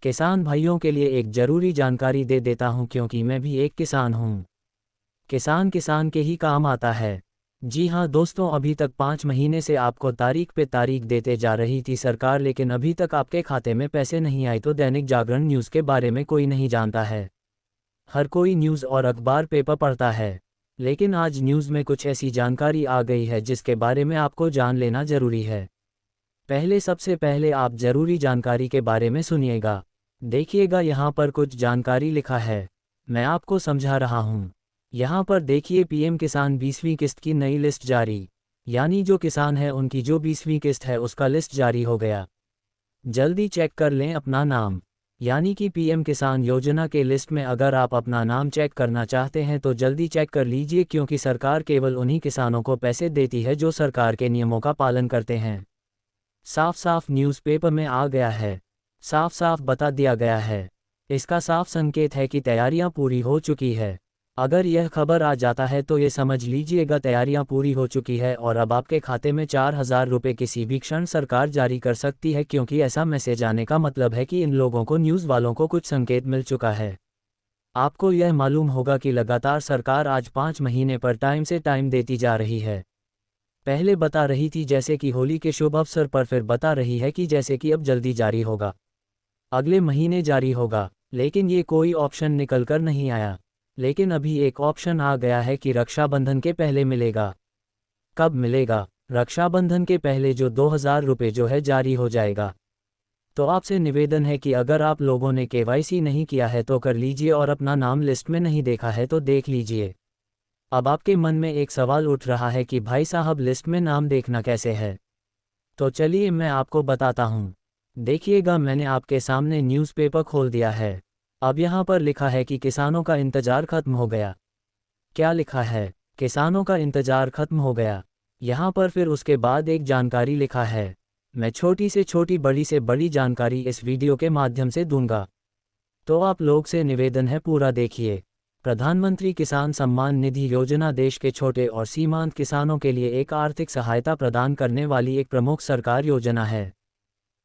किसान भाइयों के लिए एक ज़रूरी जानकारी दे देता हूं क्योंकि मैं भी एक किसान हूं। किसान किसान के ही काम आता है। जी हां दोस्तों, अभी तक 5 महीने से आपको तारीख पे तारीख देते जा रही थी सरकार, लेकिन अभी तक आपके खाते में पैसे नहीं आए। तो दैनिक जागरण न्यूज़ के बारे में कोई नहीं जानता है। हर कोई न्यूज़ और अखबार पेपर पढ़ता है, लेकिन आज न्यूज़ में कुछ ऐसी जानकारी आ गई है जिसके बारे में आपको जान लेना ज़रूरी है। सबसे पहले आप ज़रूरी जानकारी के बारे में सुनिएगा। देखिएगा, यहाँ पर कुछ जानकारी लिखा है, मैं आपको समझा रहा हूँ। यहाँ पर देखिए, पीएम किसान 20वीं किस्त की नई लिस्ट जारी। यानी जो किसान है उनकी जो 20वीं किस्त है उसका लिस्ट जारी हो गया। जल्दी चेक कर लें अपना नाम। यानी कि पीएम किसान योजना के लिस्ट में अगर आप अपना नाम चेक करना चाहते हैं तो जल्दी चेक कर लीजिए, क्योंकि सरकार केवल उन्हीं किसानों को पैसे देती है जो सरकार के नियमों का पालन करते हैं। साफ साफ न्यूज़पेपर में आ गया है, साफ साफ बता दिया गया है। इसका साफ संकेत है कि तैयारियां पूरी हो चुकी है। अगर यह खबर आ जाता है तो ये समझ लीजिएगा तैयारियां पूरी हो चुकी है और अब आपके खाते में 4,000 रुपये किसी भी क्षण सरकार जारी कर सकती है, क्योंकि ऐसा मैसेज आने का मतलब है कि इन लोगों को, न्यूज़ वालों को, कुछ संकेत मिल चुका है। आपको यह मालूम होगा कि लगातार सरकार आज 5 महीने पर टाइम से टाइम देती जा रही है। पहले बता रही थी जैसे कि होली के शुभ अवसर पर, फिर बता रही है कि जैसे कि अब जल्दी जारी होगा, अगले महीने जारी होगा। लेकिन ये कोई ऑप्शन निकल कर नहीं आया। लेकिन अभी एक ऑप्शन आ गया है कि रक्षाबंधन के पहले मिलेगा। कब मिलेगा? रक्षाबंधन के पहले जो 2,000 रुपये जो है जारी हो जाएगा। तो आपसे निवेदन है कि अगर आप लोगों ने केवाईसी नहीं किया है तो कर लीजिए, और अपना नाम लिस्ट में नहीं देखा है तो देख लीजिए। अब आपके मन में एक सवाल उठ रहा है कि भाई साहब, लिस्ट में नाम देखना कैसे है? तो चलिए मैं आपको बताता हूँ। देखिएगा, मैंने आपके सामने न्यूज़पेपर खोल दिया है। अब यहाँ पर लिखा है कि किसानों का इंतज़ार खत्म हो गया। क्या लिखा है? किसानों का इंतज़ार खत्म हो गया। यहाँ पर फिर उसके बाद एक जानकारी लिखा है। मैं छोटी से छोटी, बड़ी से बड़ी जानकारी इस वीडियो के माध्यम से दूंगा, तो आप लोग से निवेदन है पूरा देखिए। प्रधानमंत्री किसान सम्मान निधि योजना देश के छोटे और सीमांत किसानों के लिए एक आर्थिक सहायता प्रदान करने वाली एक प्रमुख सरकार योजना है।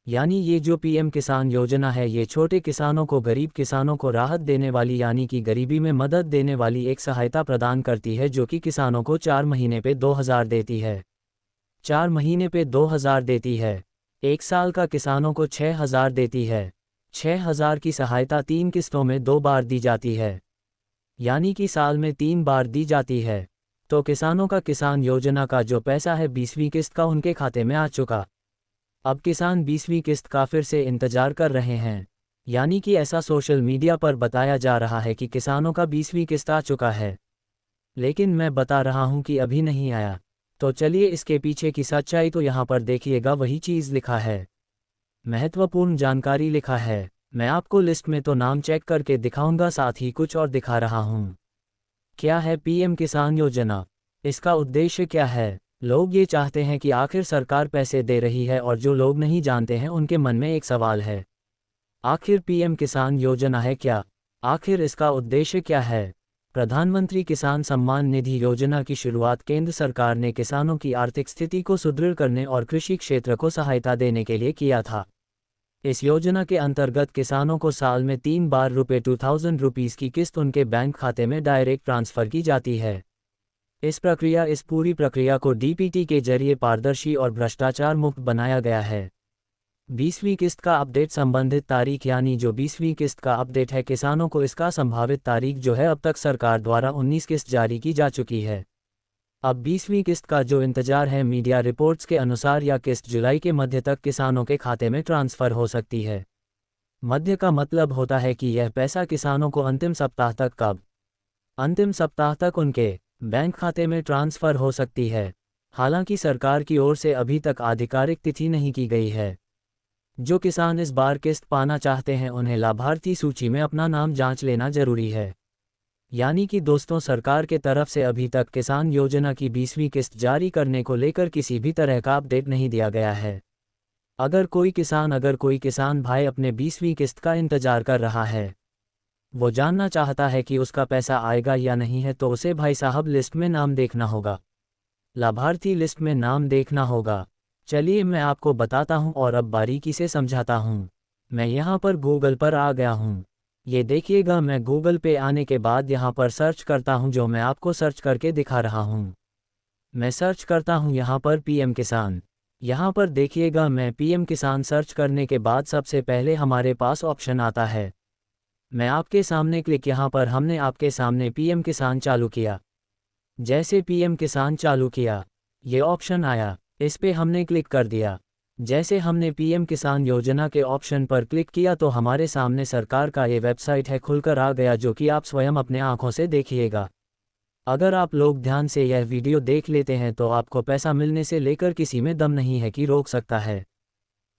यानी ये जो पीएम किसान योजना है, ये छोटे किसानों को, गरीब किसानों को राहत देने वाली, यानी कि गरीबी में मदद देने वाली एक सहायता प्रदान करती है, जो कि किसानों को 4 महीने पे 2,000 देती है। 4 महीने पे 2,000 देती है। 1 साल का किसानों को 6,000 देती है। 6,000 की सहायता 3 किस्तों में 2 बार दी जाती है, यानी कि साल में 3 बार दी जाती है। तो किसानों का किसान योजना का जो पैसा है 20वीं किस्त का उनके खाते में आ चुका। अब किसान 20वीं किस्त का फिर से इंतजार कर रहे हैं। यानी कि ऐसा सोशल मीडिया पर बताया जा रहा है कि किसानों का 20वीं किस्त आ चुका है, लेकिन मैं बता रहा हूं कि अभी नहीं आया। तो चलिए इसके पीछे की सच्चाई तो यहाँ पर देखिएगा, वही चीज़ लिखा है, महत्वपूर्ण जानकारी लिखा है। मैं आपको लिस्ट में तो नाम चेक करके दिखाऊंगा, साथ ही कुछ और दिखा रहा हूँ। क्या है पीएम किसान योजना? इसका उद्देश्य क्या है? लोग ये चाहते हैं कि आखिर सरकार पैसे दे रही है, और जो लोग नहीं जानते हैं उनके मन में एक सवाल है, आखिर पीएम किसान योजना है क्या? आखिर इसका उद्देश्य क्या है? प्रधानमंत्री किसान सम्मान निधि योजना की शुरुआत केंद्र सरकार ने किसानों की आर्थिक स्थिति को सुदृढ़ करने और कृषि क्षेत्र को सहायता देने के लिए किया था। इस योजना के अंतर्गत किसानों को साल में 3 बार ₹2,000 रुपीज़ की किस्त उनके बैंक खाते में डायरेक्ट ट्रांसफ़र की जाती है। इस पूरी प्रक्रिया को डीपीटी के जरिए पारदर्शी और भ्रष्टाचार मुक्त बनाया गया है। 20वीं किस्त का अपडेट, संबंधित तारीख, यानी जो 20वीं किस्त का अपडेट है किसानों को, इसका संभावित तारीख जो है, अब तक सरकार द्वारा 19 किस्त जारी की जा चुकी है। अब 20वीं किस्त का जो इंतजार है, मीडिया रिपोर्ट्स के अनुसार यह किस्त जुलाई के मध्य तक किसानों के खाते में ट्रांसफ़र हो सकती है। मध्य का मतलब होता है कि यह पैसा किसानों को अंतिम सप्ताह तक, कब? अंतिम सप्ताह तक उनके बैंक खाते में ट्रांसफ़र हो सकती है। हालांकि सरकार की ओर से अभी तक आधिकारिक तिथि नहीं की गई है। जो किसान इस बार किस्त पाना चाहते हैं उन्हें लाभार्थी सूची में अपना नाम जांच लेना जरूरी है। यानी कि दोस्तों, सरकार के तरफ से अभी तक किसान योजना की 20वीं किस्त जारी करने को लेकर किसी भी तरह का अपडेट नहीं दिया गया है। अगर कोई किसान भाई अपने 20वीं किस्त का इंतजार कर रहा है, वो जानना चाहता है कि उसका पैसा आएगा या नहीं है, तो उसे भाई साहब लिस्ट में नाम देखना होगा, लाभार्थी लिस्ट में नाम देखना होगा। चलिए मैं आपको बताता हूं और अब बारीकी से समझाता हूं। मैं यहाँ पर गूगल पर आ गया हूँ। ये देखिएगा, मैं गूगल पे आने के बाद यहाँ पर सर्च करता हूँ, जो मैं आपको सर्च करके दिखा रहा हूँ। मैं सर्च करता हूँ यहाँ पर पीएम किसान। यहाँ पर देखिएगा, मैं पीएम किसान सर्च करने के बाद सबसे पहले हमारे पास ऑप्शन आता है। मैं आपके सामने क्लिक, यहाँ पर हमने आपके सामने पीएम किसान चालू किया। जैसे पीएम किसान चालू किया, ये ऑप्शन आया, इस पे हमने क्लिक कर दिया। जैसे हमने पीएम किसान योजना के ऑप्शन पर क्लिक किया तो हमारे सामने सरकार का ये वेबसाइट है खुलकर आ गया, जो कि आप स्वयं अपने आंखों से देखिएगा। अगर आप लोग ध्यान से यह वीडियो देख लेते हैं तो आपको पैसा मिलने से लेकर किसी में दम नहीं है कि रोक सकता है।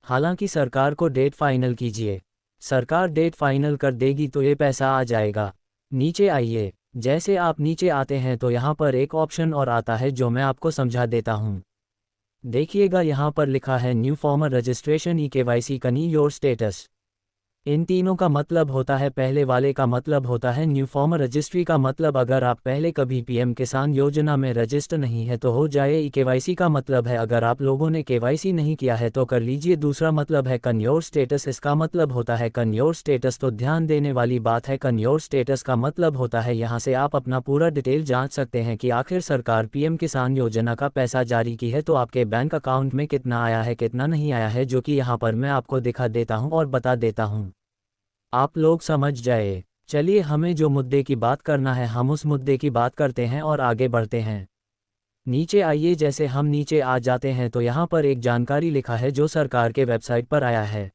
हालांकि सरकार को डेट फाइनल कीजिए, सरकार डेट फाइनल कर देगी तो ये पैसा आ जाएगा। नीचे आइए। जैसे आप नीचे आते हैं तो यहाँ पर एक ऑप्शन और आता है, जो मैं आपको समझा देता हूँ। देखिएगा, यहाँ पर लिखा है न्यू फॉर्मर रजिस्ट्रेशन ई-केवाईसी कनी योर स्टेटस। इन तीनों का मतलब होता है, पहले वाले का मतलब होता है न्यू फॉर्मर रजिस्ट्री का मतलब अगर आप पहले कभी पीएम किसान योजना में रजिस्टर नहीं है तो हो जाए। ई-केवाईसी का मतलब है अगर आप लोगों ने केवाईसी नहीं किया है तो कर लीजिए। दूसरा मतलब है कन्योर स्टेटस, इसका मतलब होता है कन्योर स्टेटस। तो ध्यान देने वाली बात है, कन्योर स्टेटस का मतलब होता है यहाँ से आप अपना पूरा डिटेल जांच सकते हैं कि आखिर सरकार पीएम किसान योजना का पैसा जारी की है तो आपके बैंक अकाउंट में कितना आया है कितना नहीं आया है, जो कि यहाँ पर मैं आपको दिखा देता हूँ और बता देता हूँ, आप लोग समझ जाए। चलिए, हमें जो मुद्दे की बात करना है हम उस मुद्दे की बात करते हैं और आगे बढ़ते हैं। नीचे आइए। जैसे हम नीचे आ जाते हैं तो यहाँ पर एक जानकारी लिखा है जो सरकार के वेबसाइट पर आया है।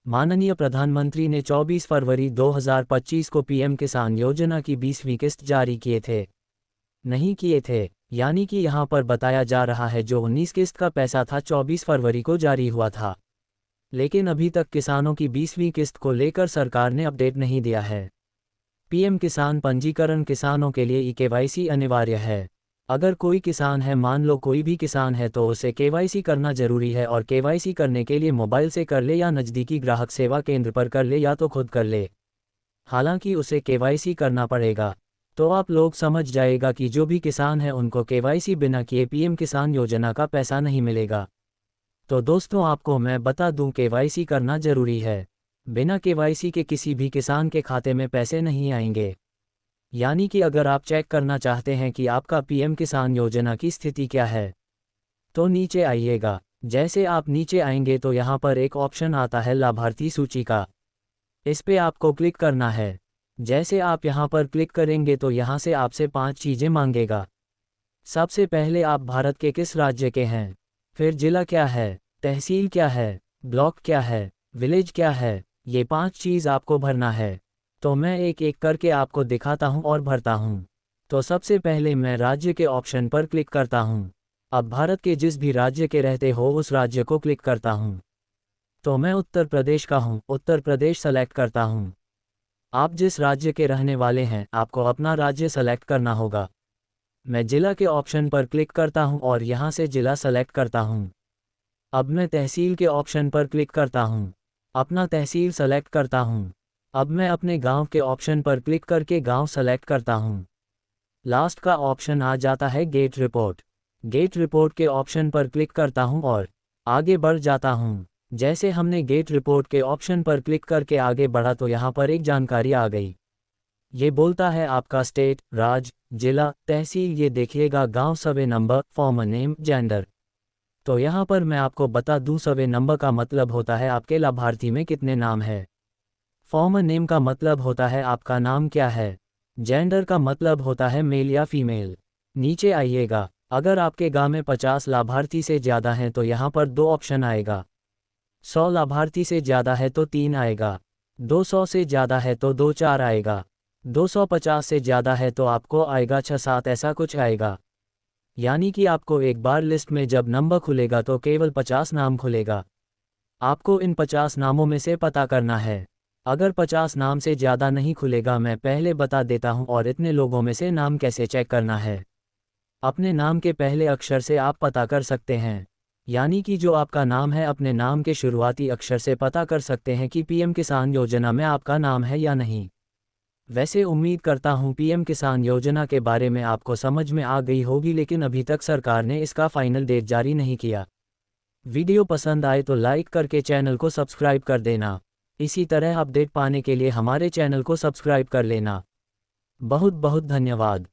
माननीय प्रधानमंत्री ने 24 फरवरी 2025 को पीएम किसान योजना की 20वीं किस्त जारी किए थे, नहीं किए थे, यानी कि यहाँ पर बताया जा रहा है जो 19 किस्त का पैसा था 24 फरवरी को जारी हुआ था, लेकिन अभी तक किसानों की 20वीं किस्त को लेकर सरकार ने अपडेट नहीं दिया है। पीएम किसान पंजीकरण किसानों के लिए ई-केवाईसी अनिवार्य है। अगर कोई किसान है, मान लो कोई भी किसान है, तो उसे केवाईसी करना जरूरी है और केवाईसी करने के लिए मोबाइल से कर ले या नज़दीकी ग्राहक सेवा केंद्र पर कर ले या तो खुद कर ले, हालांकि उसे केवाईसी करना पड़ेगा। तो आप लोग समझ जाएगा कि जो भी किसान है उनको केवाईसी बिना किए पीएम किसान योजना का पैसा नहीं मिलेगा। तो दोस्तों, आपको मैं बता दूं, केवाईसी करना जरूरी है। बिना केवाईसी के किसी भी किसान के खाते में पैसे नहीं आएंगे। यानी कि अगर आप चेक करना चाहते हैं कि आपका पीएम किसान योजना की स्थिति क्या है तो नीचे आइएगा। जैसे आप नीचे आएंगे तो यहाँ पर एक ऑप्शन आता है लाभार्थी सूची का, इस पे आपको क्लिक करना है। जैसे आप यहाँ पर क्लिक करेंगे तो यहाँ से आपसे 5 चीज़ें मांगेगा। सबसे पहले आप भारत के किस राज्य के हैं, फिर जिला क्या है, तहसील क्या है, ब्लॉक क्या है, विलेज क्या है, ये 5 चीज़ आपको भरना है। तो मैं एक एक करके आपको दिखाता हूँ और भरता हूँ। तो सबसे पहले मैं राज्य के ऑप्शन पर क्लिक करता हूँ। अब भारत के जिस भी राज्य के रहते हो उस राज्य को क्लिक करता हूँ। तो मैं उत्तर प्रदेश का हूँ, उत्तर प्रदेश सेलेक्ट करता हूँ। आप जिस राज्य के रहने वाले हैं आपको अपना राज्य सेलेक्ट करना होगा। मैं जिला के ऑप्शन पर क्लिक करता हूँ और यहाँ से जिला सेलेक्ट करता हूँ। अब मैं तहसील के ऑप्शन पर क्लिक करता हूँ, अपना तहसील सेलेक्ट करता हूँ। अब मैं अपने गांव के ऑप्शन पर क्लिक करके गांव सेलेक्ट करता हूँ। लास्ट का ऑप्शन आ जाता है गेट रिपोर्ट। गेट रिपोर्ट के ऑप्शन पर क्लिक करता हूँ और आगे बढ़ जाता हूँ। जैसे हमने गेट रिपोर्ट के ऑप्शन पर क्लिक करके आगे बढ़ा तो यहाँ पर एक जानकारी आ गई। ये बोलता है आपका स्टेट, राज्य, जिला, तहसील, ये देखिएगा गांव, survey number, farmer name, gender. तो यहाँ पर मैं आपको बता दूं, सर्वे नंबर का मतलब होता है आपके लाभार्थी में कितने नाम है। फॉर्मर नेम का मतलब होता है आपका नाम क्या है। जेंडर का मतलब होता है मेल या फीमेल। नीचे आइएगा। अगर आपके गांव में 50 लाभार्थी से ज़्यादा हैं तो यहाँ पर 2 ऑप्शन आएगा। 100 लाभार्थी से ज़्यादा है तो 3 आएगा, 200 से ज़्यादा है तो 2-4 आएगा, 250 से ज़्यादा है तो आपको आएगा 6-7, ऐसा कुछ आएगा। यानी कि आपको एक बार लिस्ट में जब नंबर खुलेगा तो केवल 50 नाम खुलेगा। आपको इन 50 नामों में से पता करना है। अगर 50 नाम से ज़्यादा नहीं खुलेगा, मैं पहले बता देता हूँ और इतने लोगों में से नाम कैसे चेक करना है। अपने नाम के पहले अक्षर से आप पता कर सकते हैं, यानी कि जो आपका नाम है अपने नाम के शुरुआती अक्षर से पता कर सकते हैं कि पीएम किसान योजना में आपका नाम है या नहीं। वैसे उम्मीद करता हूँ पीएम किसान योजना के बारे में आपको समझ में आ गई होगी, लेकिन अभी तक सरकार ने इसका फाइनल डेट जारी नहीं किया। वीडियो पसंद आए तो लाइक करके चैनल को सब्सक्राइब कर देना। इसी तरह अपडेट पाने के लिए हमारे चैनल को सब्सक्राइब कर लेना। बहुत बहुत धन्यवाद।